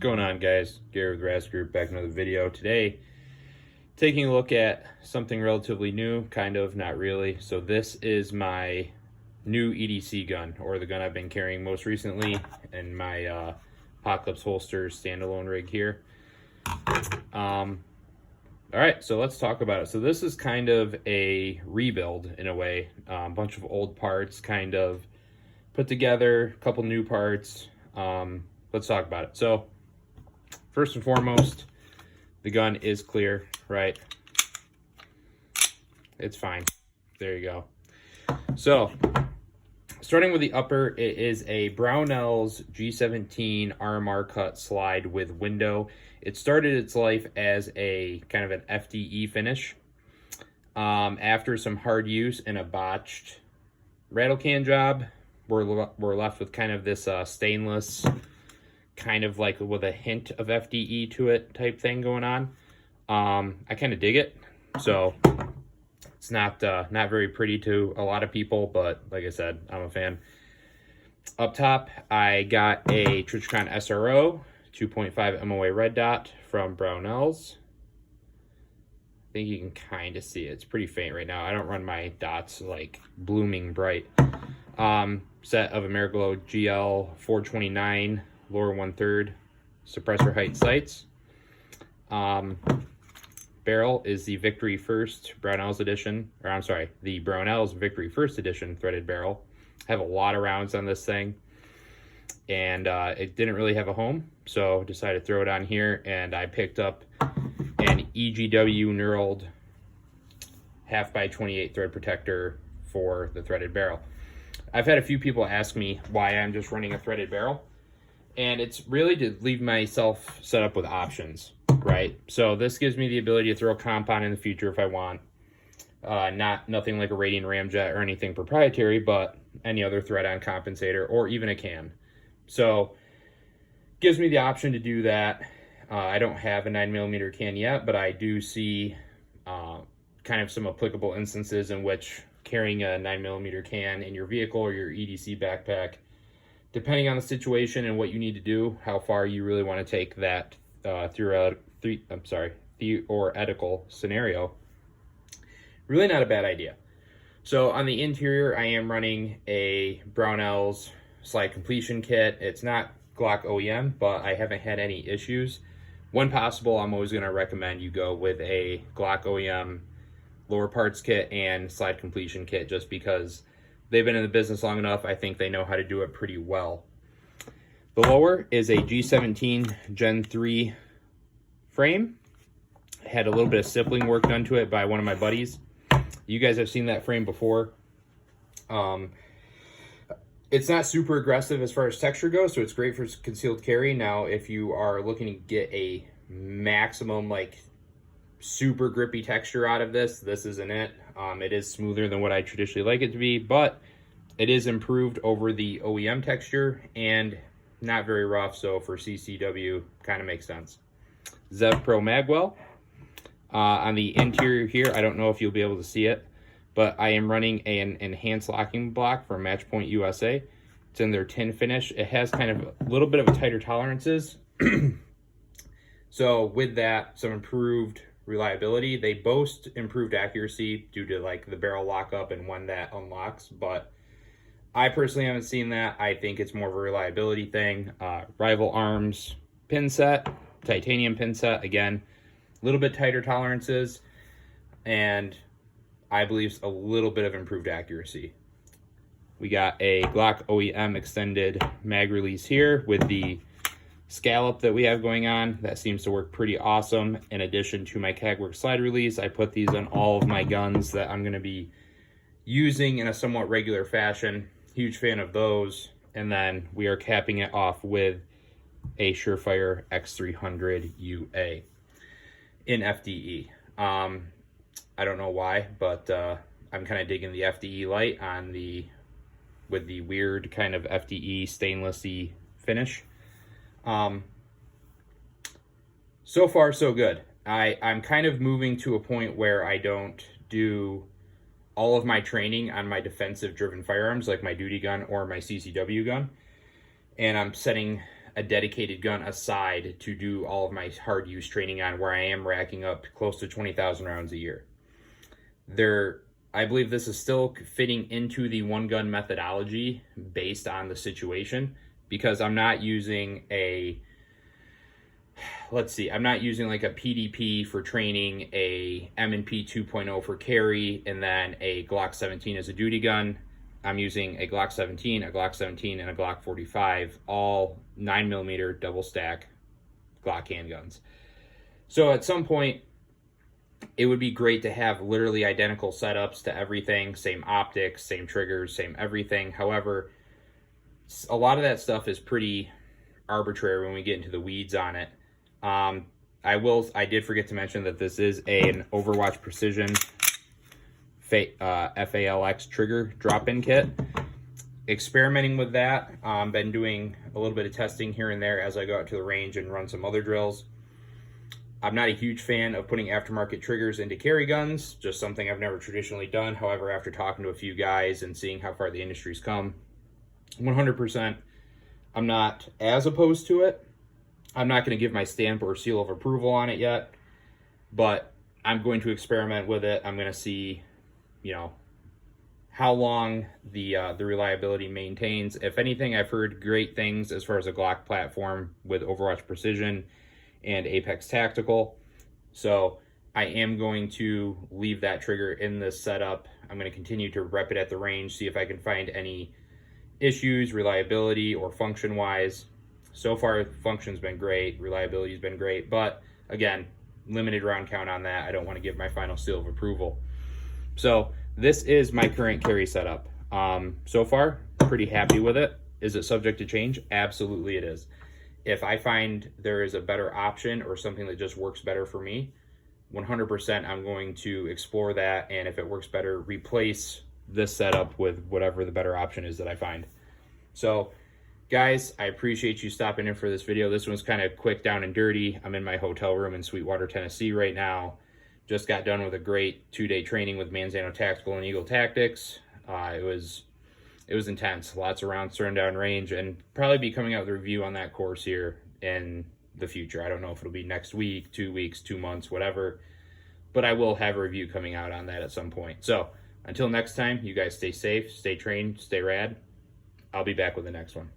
going on, guys? Gary with Raz Group, back in another video. Today, taking a look at something relatively new, kind of, not really. So this is my new EDC gun, or the gun I've been carrying most recently in my Apocalypse Holsters standalone rig here. All right, so let's talk about it. So this is kind of a rebuild in a way. A bunch of old parts kind of put together, a couple new parts. Let's talk about it. So first and foremost, the gun is clear, right? It's fine. There you go. So starting with the upper, it is a Brownell's G17 RMR cut slide with window. It started its life as a kind of an FDE finish. After some hard use and a botched rattle can job, we're left with kind of this stainless, kind of like with a hint of FDE to it type thing going on. I kind of dig it. So it's not very pretty to a lot of people, but like I said, I'm a fan. Up top, I got a Trijicon SRO 2.5 MOA red dot from Brownell's. I think you can kind of see it. It's pretty faint right now. I don't run my dots like blooming bright. Set of Ameriglow GL 429 lower 1/3 suppressor height sights. Barrel is the Victory First Brownell's edition, or I'm sorry, the Brownell's Victory First edition threaded barrel. I have a lot of rounds on this thing, and it didn't really have a home, so decided to throw it on here, and I picked up an EGW knurled 1/2x28 thread protector for the threaded barrel. I've had a few people ask me why I'm just running a threaded barrel, and it's really to leave myself set up with options, right? So this gives me the ability to throw a comp on in the future if I want. Nothing like a Radian ramjet or anything proprietary, but any other thread-on compensator or even a can. So gives me the option to do that. I don't have a 9mm can yet, but I do see kind of some applicable instances in which carrying a 9mm can in your vehicle or your EDC backpack, depending on the situation and what you need to do, how far you really want to take that theoretical scenario, really not a bad idea. So on the interior, I am running a Brownell's slide completion kit. It's not Glock OEM, but I haven't had any issues. When possible, I'm always going to recommend you go with a Glock OEM lower parts kit and slide completion kit, just because they've been in the business long enough. I think they know how to do it pretty well. The lower is a G17 Gen 3 frame. Had a little bit of stippling work done to it by one of my buddies. You guys have seen that frame before. It's not super aggressive as far as texture goes, so it's great for concealed carry. Now, if you are looking to get a maximum, like, super grippy texture out of this, this isn't it. It is smoother than what I traditionally like it to be, but it is improved over the OEM texture and not very rough, so for CCW, kind of makes sense. Zev Pro Magwell. On the interior here, I don't know if you'll be able to see it, but I am running an enhanced locking block from Matchpoint USA. It's in their tin finish. It has kind of a little bit of a tighter tolerances. So with that, some improved reliability. They boast improved accuracy due to like the barrel lockup and when that unlocks, but I personally haven't seen that. I think it's more of a reliability thing. Rival Arms pin set, titanium pin set, again, a little bit tighter tolerances, and I believe a little bit of improved accuracy. We got a Glock OEM extended mag release here with the scallop that we have going on. That seems to work pretty awesome. In addition to my Cagwork slide release, I put these on all of my guns that I'm going to be using in a somewhat regular fashion. Huge fan of those. And then we are capping it off with a Surefire X300 UA in FDE. I don't know why, but I'm kind of digging the FDE light on with the weird kind of FDE stainlessy finish. So far so good. I'm kind of moving to a point where I don't do all of my training on my defensive driven firearms like my duty gun or my CCW gun, and I'm setting a dedicated gun aside to do all of my hard use training on, where I am racking up close to 20,000 rounds a year. I believe this is still fitting into the one gun methodology based on the situation, because I'm not using I'm not using like a PDP for training, a M&P 2.0 for carry, and then a Glock 17 as a duty gun. I'm using a Glock 17, a Glock 17, and a Glock 45, all 9mm double stack Glock handguns. So at some point, it would be great to have literally identical setups to everything, same optics, same triggers, same everything. However, a lot of that stuff is pretty arbitrary when we get into the weeds on it. I did forget to mention that this is an Overwatch Precision FALX trigger drop-in kit. Experimenting with that. Been doing a little bit of testing here and there as I go out to the range and run some other drills. I'm not a huge fan of putting aftermarket triggers into carry guns, just something I've never traditionally done. However, after talking to a few guys and seeing how far the industry's come, 100%, I'm not as opposed to it. I'm not going to give my stamp or seal of approval on it yet, but I'm going to experiment with it. I'm going to see, how long the reliability maintains. If anything, I've heard great things as far as a Glock platform with Overwatch Precision and Apex Tactical. So I am going to leave that trigger in this setup. I'm going to continue to rep it at the range, see if I can find any issues, reliability or function wise. So far, function's been great, reliability's been great, but again, limited round count on that. I don't want to give my final seal of approval. So this is my current carry setup. So far, pretty happy with it. Is it subject to change? Absolutely it is. If I find there is a better option or something that just works better for me, 100% I'm going to explore that, and if it works better, replace this setup with whatever the better option is that I find. So guys, I appreciate you stopping in for this video. This one's kind of quick, down and dirty. I'm in my hotel room in Sweetwater, Tennessee right now. Just got done with a great 2-day training with Manzano Tactical and Eagle Tactics. It was intense. Lots of rounds thrown down range, and probably be coming out with a review on that course here in the future. I don't know if it'll be next week, 2 weeks, 2 months, whatever, but I will have a review coming out on that at some point. So until next time, you guys stay safe, stay trained, stay rad. I'll be back with the next one.